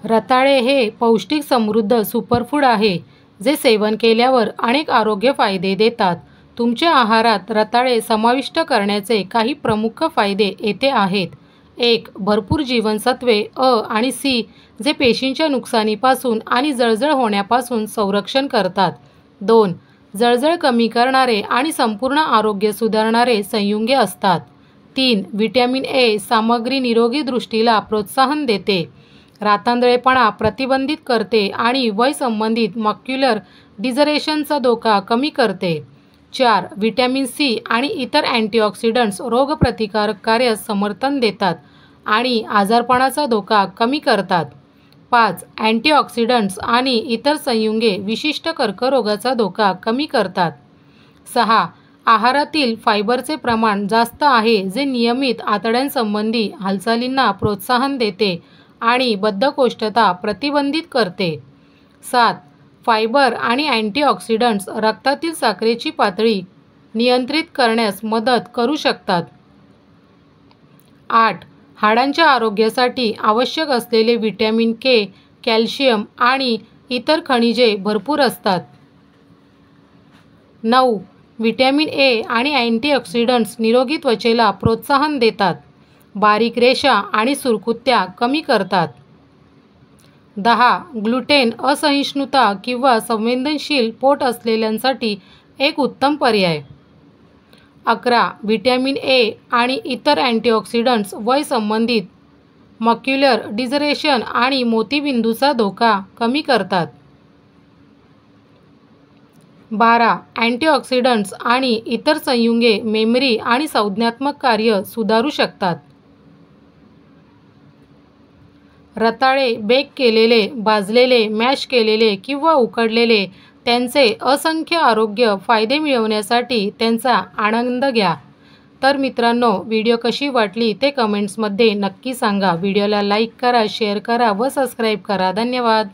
रताळे हे पौष्टिक समृद्ध सुपरफूड आहे जे सेवन केल्यावर अनेक आरोग्य फायदे देतात। तुमच्या आहारात रताळे समाविष्ट करण्याचे काही प्रमुख फायदे येथे आहेत। 1. भरपूर जीवनसत्वे अ आणि सी जे पेशींच्या नुकसानीपासून आणि जळजळ होण्यापासून संरक्षण करतात। 2. जळजळ कमी करणारे आणि संपूर्ण आरोग्य सुधारणारे संयुगे असतात। 3. व्हिटॅमिन ए सामग्री निरोगी दृष्टीला प्रोत्साहन देते, रातआंधळेपणा प्रतिबंधित करते आणि वय संबंधित मॅक्युलर डिजनरेशनचा धोका कमी करते। 4. व्हिटॅमिन सी आणि इतर अँटीऑक्सिडंट्स रोगप्रतिकारक कार्यास समर्थन देतात आणि आजारपणाचा धोका कमी करतात। 5. अँटीऑक्सिडंट्स आणि इतर संयुगे विशिष्ट कर्करोगाचा धोका कमी करतात। 6. आहारातील फायबरचे प्रमाण जास्त आहे जे नियमित आतड्यांसंबंधी हालचालींना प्रोत्साहन देते आणि बद्धकोष्ठता प्रतिबंधित करते। 7. फायबर आणि अँटीऑक्सिडंट्स रक्तातील साखरेची पातळी नियंत्रित करण्यास मदत करू शकतात। 8. हाडांच्या आरोग्यासाठी आवश्यक असलेले व्हिटॅमिन के, कॅल्शियम आणि इतर खनिजे भरपूर असतात। 9. व्हिटॅमिन ए आणि अँटीऑक्सिडंट्स निरोगी त्वचेला प्रोत्साहन देतात, बारीक रेषा आणि सुरकुत्या कमी करतात। 10. ग्लुटेन असहिष्णुता किंवा संवेदनशील पोट असलेल्यांसाठी एक उत्तम पर्याय। 11. व्हिटॅमिन ए आणि इतर अँटीऑक्सिडंट्स वय संबंधित मॅक्युलर डिजनरेशन आणि मोतीबिंदूचा धोका कमी करतात। 12. अँटीऑक्सिडंट्स आणि इतर संयुगे मेमरी आणि संज्ञानात्मक कार्य सुधारू शकतात। रताळे बेक केलेले, भाजलेले, मॅश केलेले किंवा उकडलेले त्यांचे असंख्य आरोग्य फायदे मिळवण्यासाठी त्यांचा आनंद घ्या। तर मित्रांनो, व्हिडिओ कशी वाटली ते कमेंट्समध्ये नक्की सांगा। व्हिडिओला लाईक करा, शेअर करा व सबस्क्राईब करा। धन्यवाद।